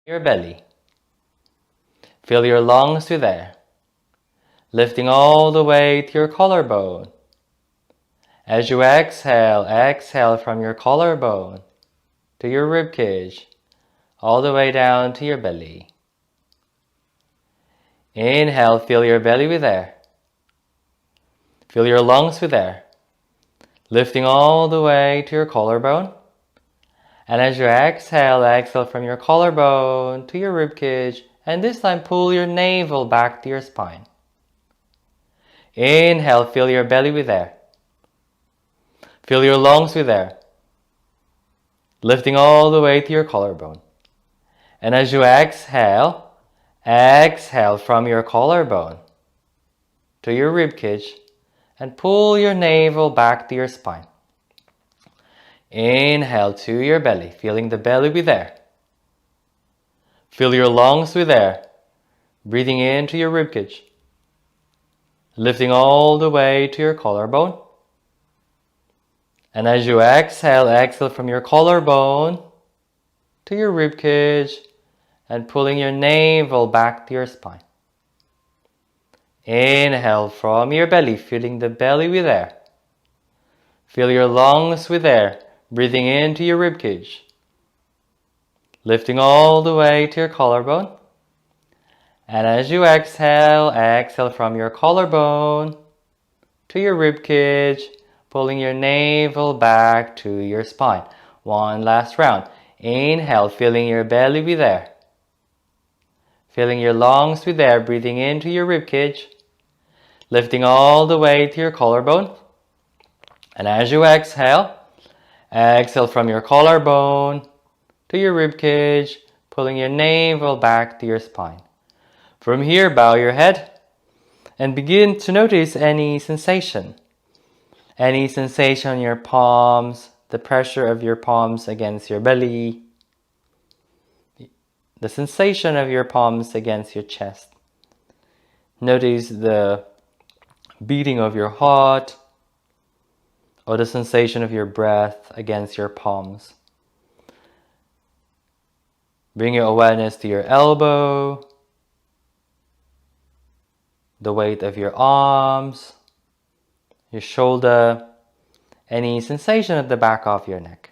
Your belly. Fill your lungs with air, lifting all the way to your collarbone. As you exhale, exhale from your collarbone to your ribcage, all the way down to your belly. Inhale, fill your belly with air. Fill your lungs with air, lifting all the way to your collarbone. And as you exhale, exhale from your collarbone to your ribcage, and this time pull your navel back to your spine. Inhale, fill your belly with air. Fill your lungs with air, lifting all the way to your collarbone. And as you exhale, exhale from your collarbone to your ribcage, and pull your navel back to your spine. Inhale to your belly, filling the belly with air. Fill your lungs with air, breathing into your ribcage, lifting all the way to your collarbone. And as you exhale, exhale from your collarbone to your ribcage and pulling your navel back to your spine. Inhale from your belly, filling the belly with air. Fill your lungs with air, breathing into your ribcage, lifting all the way to your collarbone. And as you exhale, exhale from your collarbone to your ribcage, pulling your navel back to your spine. One last round. Inhale, filling your belly with air. Filling your lungs with air, breathing into your ribcage, lifting all the way to your collarbone. And as you exhale, exhale from your collarbone to your ribcage, pulling your navel back to your spine. From here, bow your head and begin to notice any sensation. Any sensation in your palms, the pressure of your palms against your belly, the sensation of your palms against your chest. Notice the beating of your heart or the sensation of your breath against your palms. Bring your awareness to your elbow, the weight of your arms, your shoulder, any sensation at the back of your neck.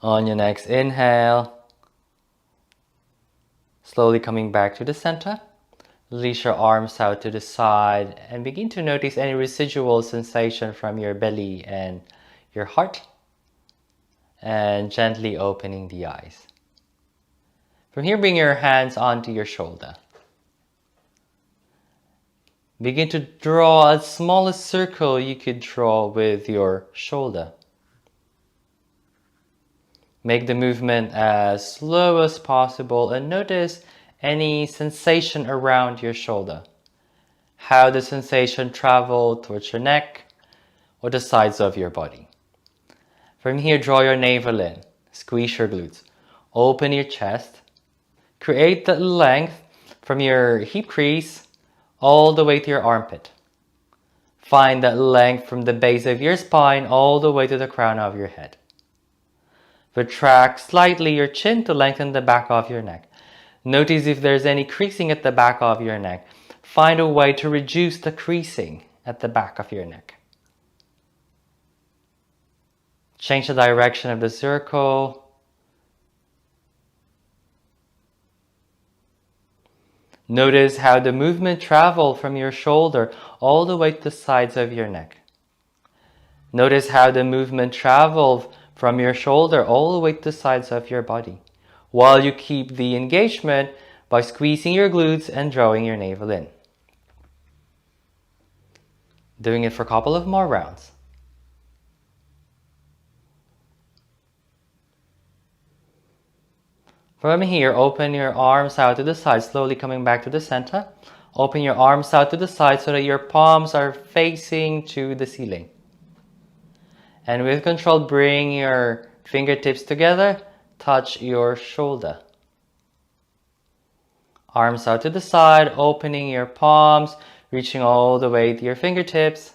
On your next inhale, slowly coming back to the center, release your arms out to the side and begin to notice any residual sensation from your belly and your heart, and gently opening the eyes. From here, bring your hands onto your shoulder. Begin to draw as small a circle you could draw with your shoulder. Make the movement as slow as possible and notice any sensation around your shoulder. How the sensation travels towards your neck or the sides of your body. From here, draw your navel in. Squeeze your glutes. Open your chest. Create the length from your hip crease all the way to your armpit. Find that length from the base of your spine all the way to the crown of your head. Retract slightly your chin to lengthen the back of your neck. Notice if there's any creasing at the back of your neck. Find a way to reduce the creasing at the back of your neck. Change the direction of the circle. Notice how the movement travels from your shoulder all the way to the sides of your neck. Notice how the movement travels from your shoulder all the way to the sides of your body, while you keep the engagement by squeezing your glutes and drawing your navel in. Doing it for a couple of more rounds. From here, open your arms out to the side, slowly coming back to the center. Open your arms out to the side so that your palms are facing to the ceiling. And with control, bring your fingertips together, touch your shoulder. Arms out to the side, opening your palms, reaching all the way to your fingertips,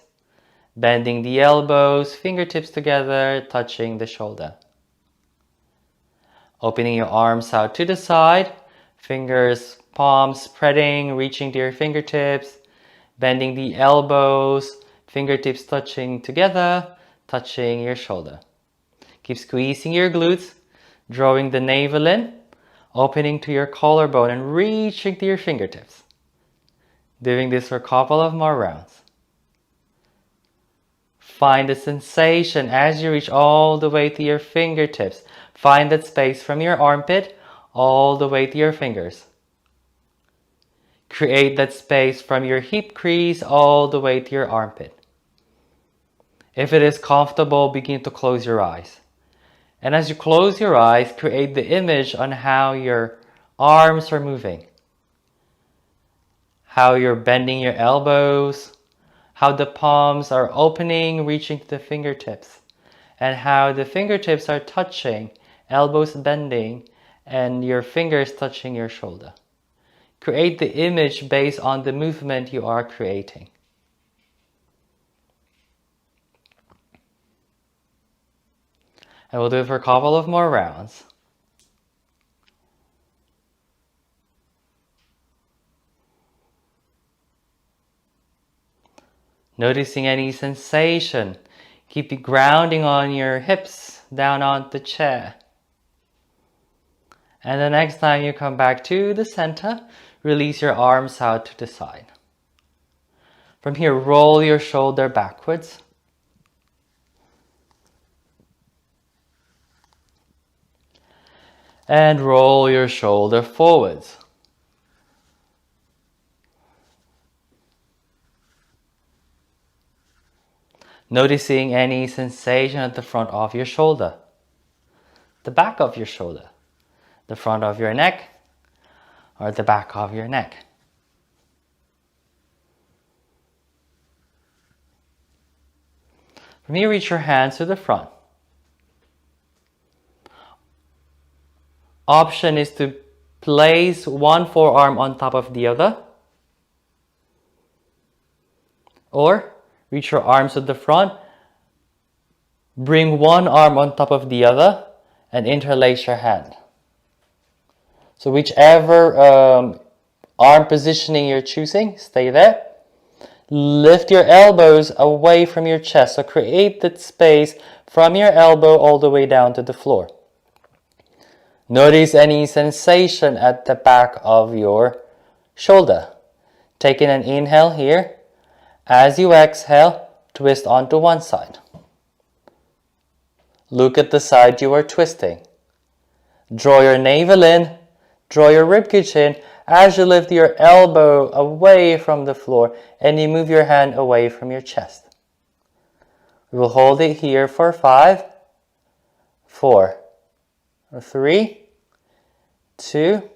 bending the elbows, fingertips together, touching the shoulder. Opening your arms out to the side, fingers, palms spreading, reaching to your fingertips, bending the elbows, fingertips touching together, touching your shoulder. Keep squeezing your glutes, drawing the navel in, opening to your collarbone and reaching to your fingertips. Doing this for a couple of more rounds. Find the sensation as you reach all the way to your fingertips. Find that space from your armpit all the way to your fingers. Create that space from your hip crease all the way to your armpit. If it is comfortable, begin to close your eyes. And as you close your eyes, create the image on how your arms are moving. How you're bending your elbows, how the palms are opening, reaching to the fingertips, and how the fingertips are touching, elbows bending, and your fingers touching your shoulder. Create the image based on the movement you are creating. And we'll do it for a couple of more rounds. Noticing any sensation. Keep it grounding on your hips, down on the chair. And the next time you come back to the center, release your arms out to the side. From here, roll your shoulder backwards. And roll your shoulder forwards. Noticing any sensation at the front of your shoulder, the back of your shoulder, the front of your neck, or the back of your neck. From here, reach your hands to the front. Option is to place one forearm on top of the other, or reach your arms to the front, bring one arm on top of the other, and interlace your hand. So whichever arm positioning you're choosing, stay there. Lift your elbows away from your chest, so create that space from your elbow all the way down to the floor. Notice any sensation at the back of your shoulder. Taking an inhale here. As you exhale, twist onto one side. Look at the side you are twisting. Draw your navel in, draw your ribcage in as you lift your elbow away from the floor and you move your hand away from your chest. We will hold it here for 5, 4, 3, 2,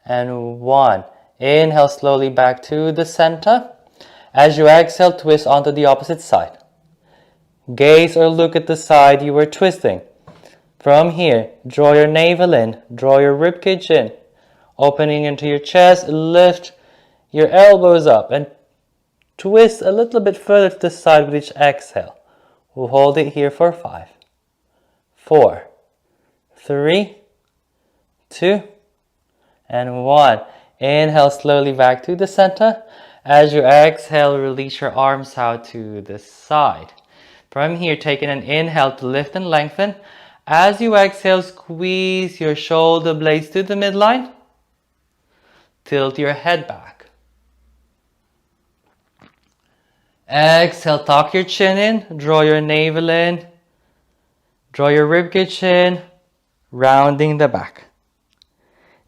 and 1. Inhale slowly back to the center. As you exhale, twist onto the opposite side. Gaze or look at the side you were twisting. From here, draw your navel in, draw your ribcage in, opening into your chest, lift your elbows up and twist a little bit further to the side with each exhale. We'll hold it here for 5, 4, 3, 2, and 1. Inhale slowly back to the center. As you exhale, release your arms out to the side. From here, taking an inhale to lift and lengthen. As you exhale, squeeze your shoulder blades to the midline. Tilt your head back. Exhale, tuck your chin in, draw your navel in, draw your ribcage in, rounding the back.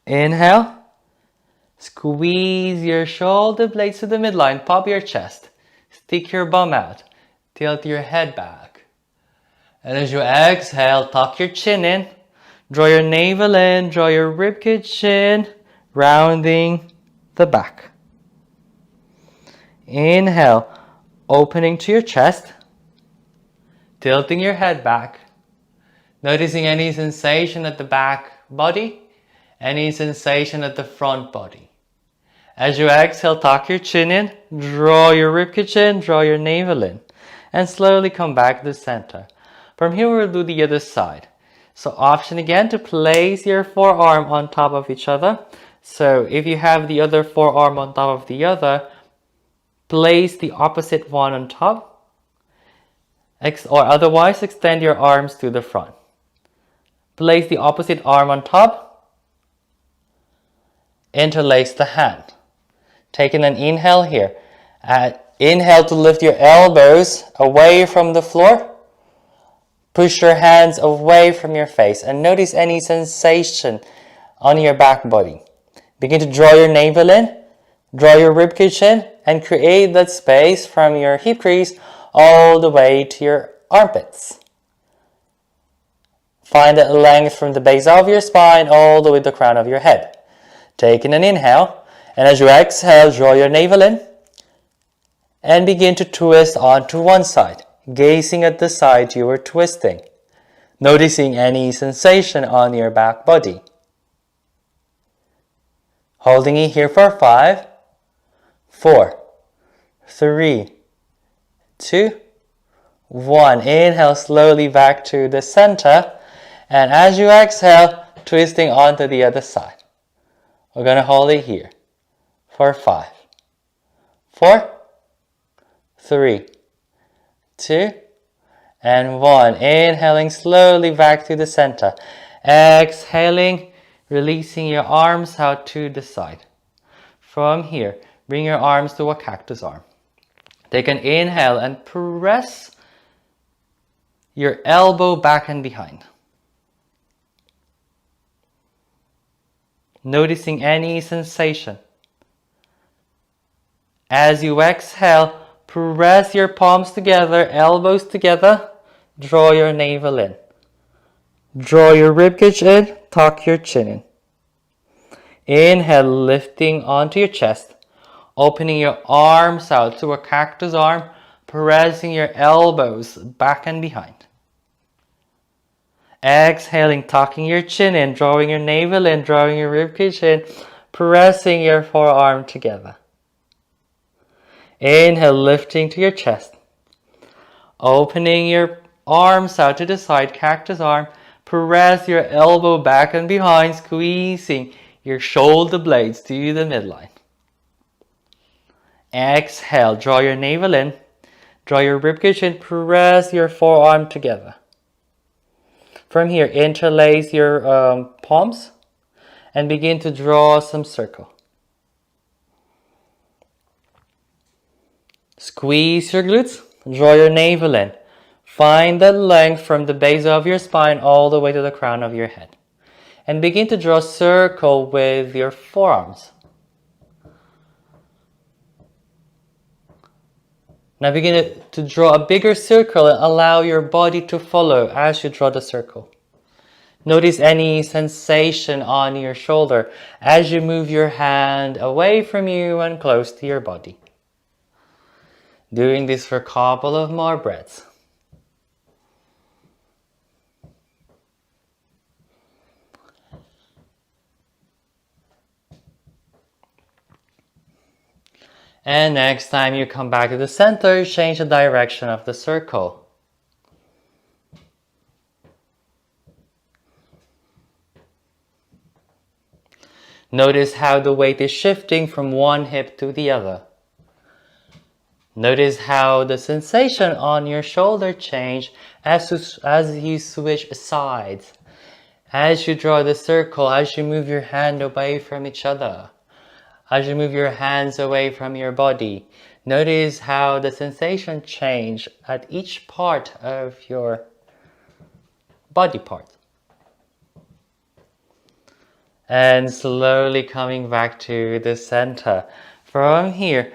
Inhale. Squeeze your shoulder blades to the midline, pop your chest, stick your bum out, tilt your head back. And as you exhale, tuck your chin in, draw your navel in, draw your ribcage in, rounding the back. Inhale, opening to your chest, tilting your head back, noticing any sensation at the back body, any sensation at the front body. As you exhale, tuck your chin in, draw your ribcage in, draw your navel in, and slowly come back to the center. From here, we'll do the other side. So option again to place your forearm on top of each other. So if you have the other forearm on top of the other, place the opposite one on top, or otherwise extend your arms to the front. Place the opposite arm on top, interlace the hand. Taking an inhale here. Inhale to lift your elbows away from the floor. Push your hands away from your face and notice any sensation on your back body. Begin to draw your navel in, draw your ribcage in, and create that space from your hip crease all the way to your armpits. Find that length from the base of your spine all the way to the crown of your head. Taking an inhale, and as you exhale, draw your navel in and begin to twist onto one side, gazing at the side you were twisting, noticing any sensation on your back body. Holding it here for 5, 4, 3, 2, 1. Inhale slowly back to the center, and as you exhale, twisting onto the other side. We're going to hold it here for 5, 4, 3, 2, and 1. Inhaling slowly back to the center. Exhaling, releasing your arms out to the side. From here, bring your arms to a cactus arm. Take an inhale and press your elbow back and behind. Noticing any sensation. As you exhale, press your palms together, elbows together, draw your navel in. Draw your ribcage in, tuck your chin in. Inhale, lifting onto your chest, opening your arms out to a cactus arm, pressing your elbows back and behind. Exhaling, tucking your chin in, drawing your navel in, drawing your ribcage in, pressing your forearm together. Inhale, lifting to your chest, opening your arms out to the side, cactus arm, press your elbow back and behind, squeezing your shoulder blades to the midline. Exhale, draw your navel in, draw your ribcage in, press your forearm together. From here, interlace your palms and begin to draw some circle. Squeeze your glutes, draw your navel in. Find that length from the base of your spine all the way to the crown of your head. And begin to draw a circle with your forearms. Now begin to draw a bigger circle and allow your body to follow as you draw the circle. Notice any sensation on your shoulder as you move your hand away from you and close to your body. Doing this for a couple of more breaths. And next time you come back to the center, change the direction of the circle. Notice how the weight is shifting from one hip to the other. Notice how the sensation on your shoulder change as you switch sides. As you draw the circle, as you move your hand away from each other. As you move your hands away from your body. Notice how the sensation change at each part of your body part. And slowly coming back to the center. From here,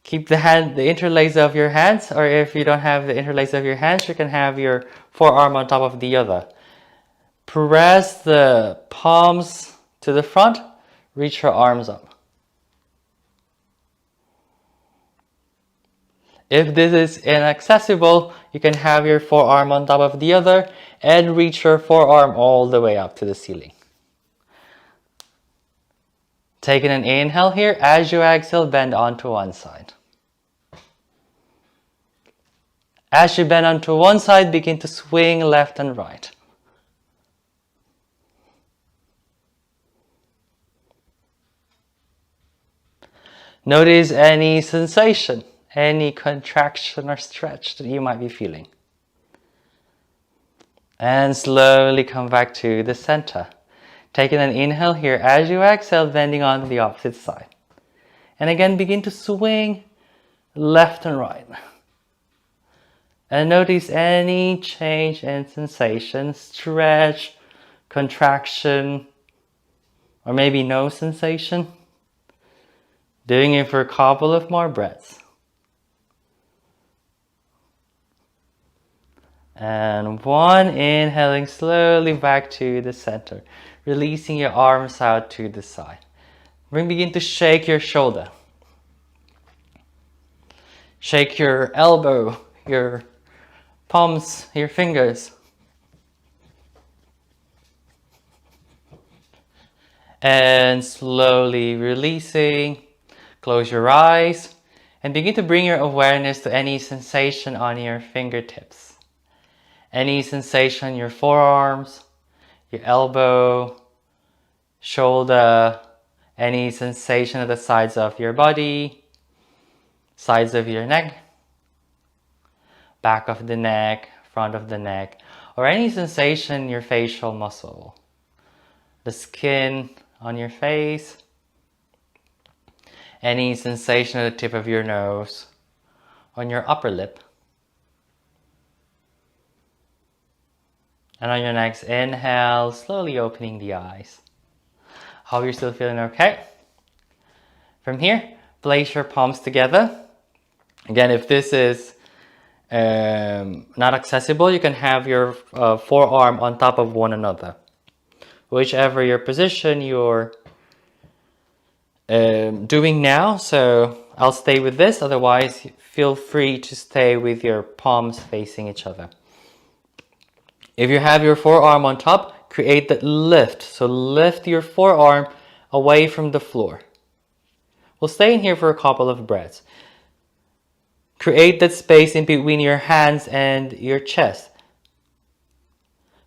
keep the interlace of your hands, or if you don't have the interlace of your hands, you can have your forearm on top of the other. Press the palms to the front, reach your arms up. If this is inaccessible, you can have your forearm on top of the other and reach your forearm all the way up to the ceiling. Taking an inhale here, as you exhale, bend onto one side. As you bend onto one side, begin to swing left and right. Notice any sensation, any contraction or stretch that you might be feeling. And slowly come back to the center. Taking an inhale here as you exhale, bending on the opposite side. And again, begin to swing left and right. And notice any change in sensation, stretch, contraction, or maybe no sensation. Doing it for a couple of more breaths. And one, inhaling slowly back to the center, releasing your arms out to the side. Begin to shake your shoulder. Shake your elbow, your palms, your fingers. And slowly releasing, close your eyes and begin to bring your awareness to any sensation on your fingertips. Any sensation in your forearms, your elbow, shoulder, any sensation at the sides of your body, sides of your neck, back of the neck, front of the neck, or any sensation in your facial muscle, the skin on your face, any sensation at the tip of your nose, on your upper lip. And on your next inhale, slowly opening the eyes. Hope you're still feeling okay. From here, place your palms together. Again, if this is not accessible, you can have your forearm on top of one another. Whichever your position you're doing now, so I'll stay with this, otherwise feel free to stay with your palms facing each other. If you have your forearm on top, create that lift. So lift your forearm away from the floor. We'll stay in here for a couple of breaths. Create that space in between your hands and your chest.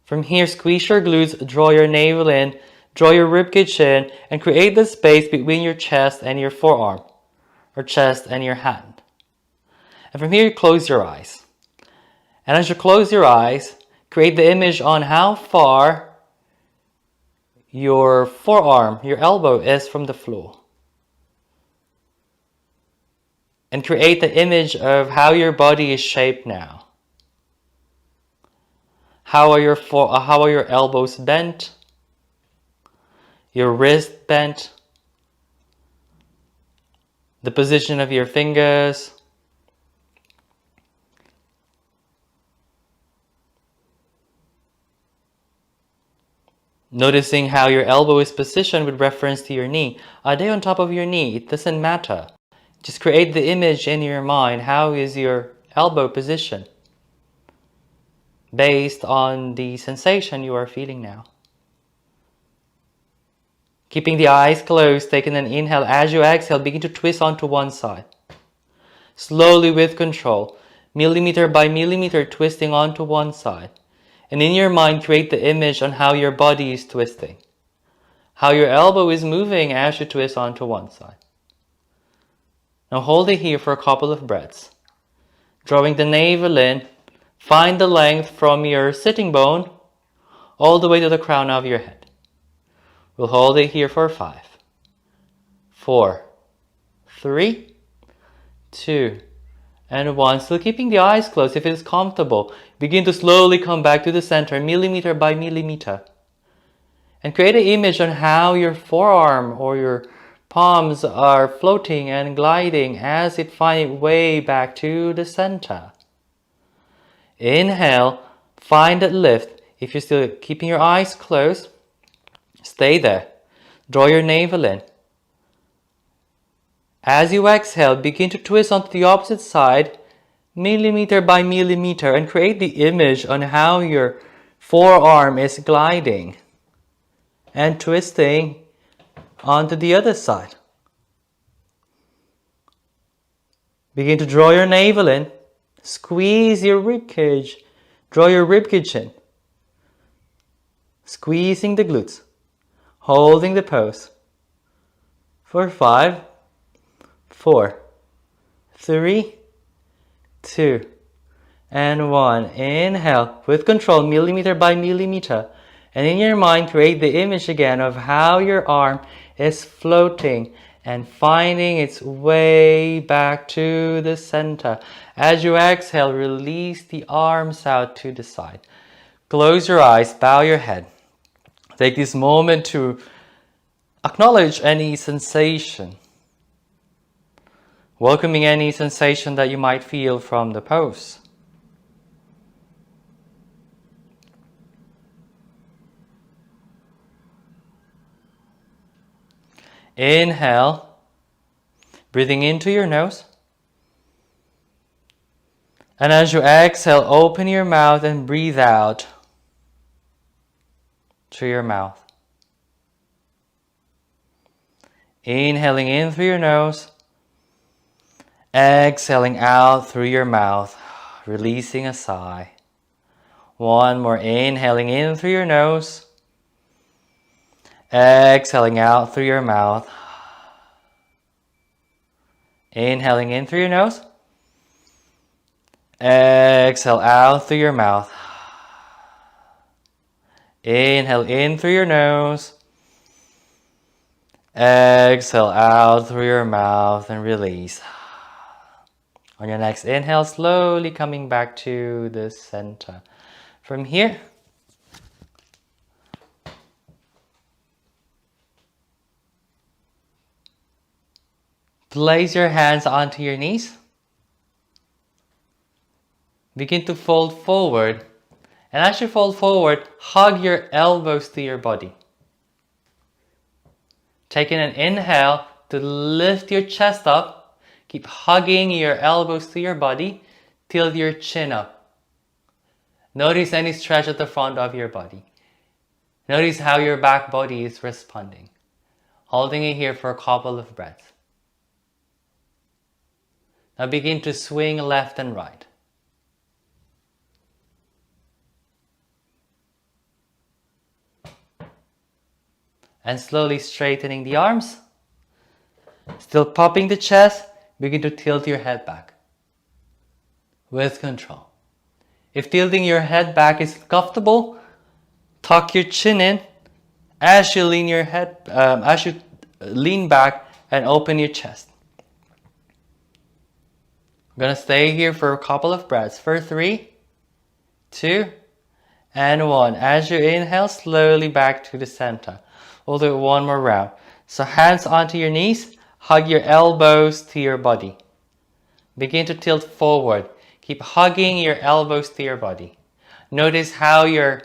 From here, squeeze your glutes, draw your navel in, draw your ribcage in, and create the space between your chest and your forearm, or chest and your hand. And from here, close your eyes. And as you close your eyes, create the image on how far your forearm, your elbow is from the floor. And create the image of how your body is shaped now. How are your elbows bent? Your wrist bent? The position of your fingers? Noticing how your elbow is positioned with reference to your knee. Are they on top of your knee? It doesn't matter. Just create the image in your mind. How is your elbow positioned? Based on the sensation you are feeling now. Keeping the eyes closed, taking an inhale. As you exhale, begin to twist onto one side. Slowly with control, millimeter by millimeter, twisting onto one side. And in your mind, create the image on how your body is twisting. How your elbow is moving as you twist onto one side. Now hold it here for a couple of breaths. Drawing the navel in, find the length from your sitting bone all the way to the crown of your head. We'll hold it here for 5, 4, 3, 2, and 1. Still keeping the eyes closed if it is comfortable. Begin to slowly come back to the center, millimeter by millimeter. And create an image on how your forearm or your palms are floating and gliding as it finds its way back to the center. Inhale, find that lift. If you're still keeping your eyes closed, stay there. Draw your navel in. As you exhale, begin to twist onto the opposite side, millimeter by millimeter, and create the image on how your forearm is gliding and twisting onto the other side. Begin to draw your navel in, squeeze your ribcage, draw your ribcage in, squeezing the glutes, holding the pose for 5, 4, 3, 2, and 1. Inhale with control, millimeter by millimeter. And in your mind, create the image again of how your arm is floating and finding its way back to the center. As you exhale, release the arms out to the side. Close your eyes, bow your head. Take this moment to acknowledge any sensation, welcoming any sensation that you might feel from the pose. Inhale, breathing into your nose. And as you exhale, open your mouth and breathe out through your mouth. Inhaling in through your nose, exhaling out through your mouth, releasing a sigh. One more, inhaling in through your nose, exhaling out through your mouth. Inhaling in through your nose, exhale out through your mouth. Inhale in through your nose, exhale out through your mouth and release. On your next inhale, slowly coming back to the center. From here, place your hands onto your knees. Begin to fold forward. And as you fold forward, hug your elbows to your body. Taking an inhale to lift your chest up. Keep hugging your elbows to your body. Tilt your chin up. Notice any stretch at the front of your body. Notice how your back body is responding. Holding it here for a couple of breaths. Now begin to swing left and right. And slowly straightening the arms. Still popping the chest, begin to tilt your head back. With control. If tilting your head back is comfortable, tuck your chin in as you lean your head, as you lean back and open your chest. I'm gonna stay here for a couple of breaths. For 3, 2, and 1. As you inhale, slowly back to the center. We'll do it one more round. So hands onto your knees, hug your elbows to your body. Begin to tilt forward. Keep hugging your elbows to your body. Notice how your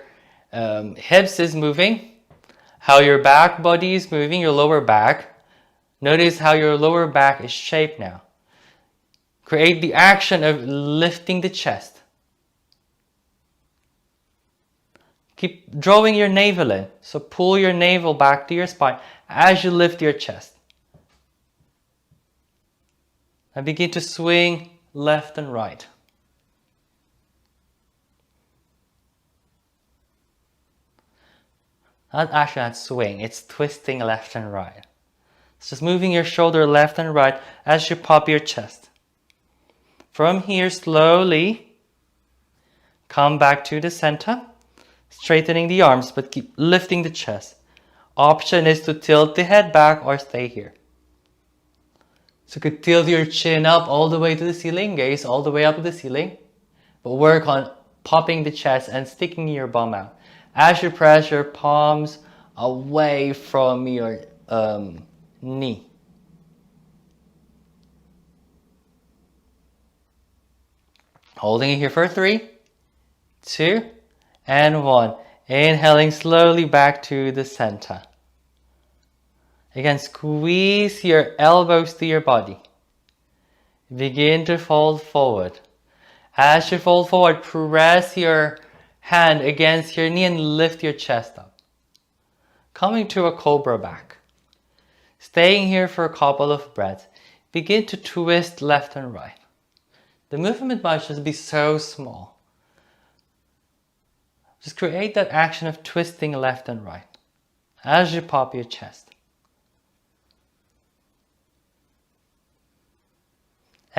hips is moving, how your back body is moving, your lower back. Notice how your lower back is shaped now. Create the action of lifting the chest. Keep drawing your navel in. So pull your navel back to your spine as you lift your chest. And begin to swing left and right. Not swing, it's twisting left and right. It's just moving your shoulder left and right as you pop your chest. From here, slowly come back to the center. Straightening the arms, but keep lifting the chest. Option is to tilt the head back or stay here. So you could tilt your chin up all the way to the ceiling, gaze all the way up to the ceiling. But work on popping the chest and sticking your bum out. As you press your palms away from your knee. Holding it here for 3, 2, and 1. Inhaling slowly back to the center. Again, squeeze your elbows to your body. Begin to fold forward. As you fold forward, press your hand against your knee and lift your chest up. Coming to a cobra back. Staying here for a couple of breaths. Begin to twist left and right. The movement might just be so small. Just create that action of twisting left and right as you pop your chest.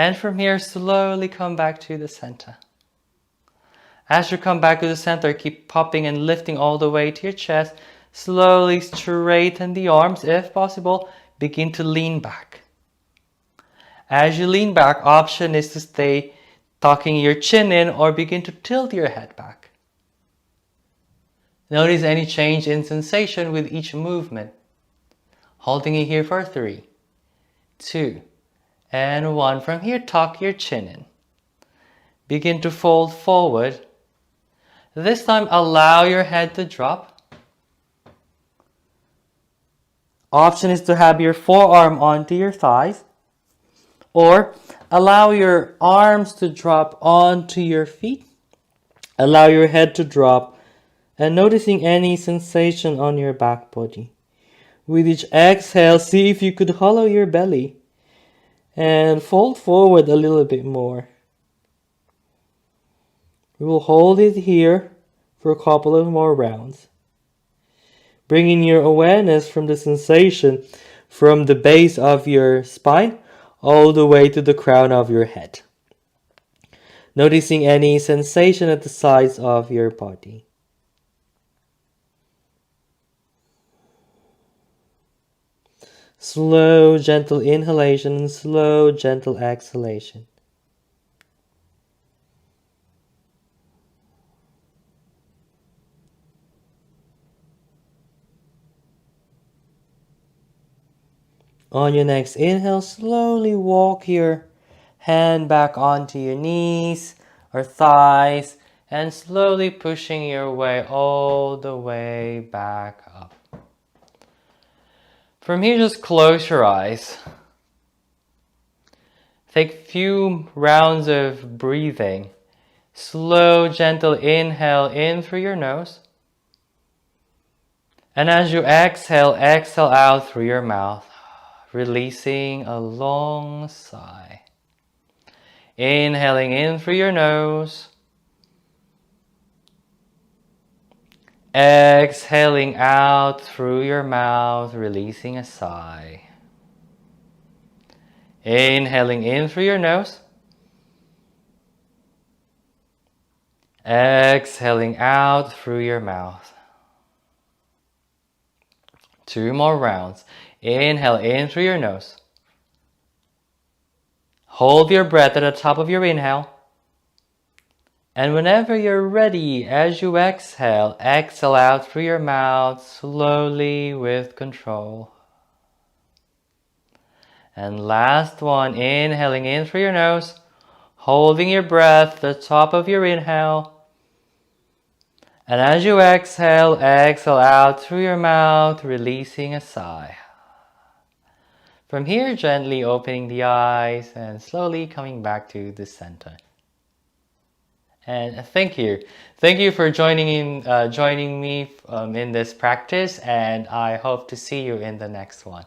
And from here, slowly come back to the center. As you come back to the center, keep popping and lifting all the way to your chest. Slowly straighten the arms. If possible, begin to lean back. As you lean back, option is to stay tucking your chin in or begin to tilt your head back. Notice any change in sensation with each movement. Holding it here for 3, 2, and 1. From here, tuck your chin in. Begin to fold forward. This time, allow your head to drop. Option is to have your forearm onto your thighs, or allow your arms to drop onto your feet. Allow your head to drop and noticing any sensation on your back body. With each exhale, see if you could hollow your belly and fold forward a little bit more. We will hold it here for a couple of more rounds. Bringing your awareness from the sensation from the base of your spine all the way to the crown of your head. Noticing any sensation at the sides of your body. Slow, gentle inhalation and slow, gentle exhalation. On your next inhale, slowly walk your hand back onto your knees or thighs and slowly pushing your way all the way back up. From here, just close your eyes. Take a few rounds of breathing. Slow, gentle inhale in through your nose. And as you exhale, exhale out through your mouth, releasing a long sigh. Inhaling in through your nose. Exhaling out through your mouth, releasing a sigh. Inhaling in through your nose. Exhaling out through your mouth. 2 more rounds. Inhale in through your nose. Hold your breath at the top of your inhale. And whenever you're ready, as you exhale, exhale out through your mouth slowly with control. And last one, inhaling in through your nose, holding your breath at the top of your inhale. And as you exhale, exhale out through your mouth, releasing a sigh. From here, gently opening the eyes and slowly coming back to the center. And thank you. Thank you for joining me in this practice, and I hope to see you in the next one.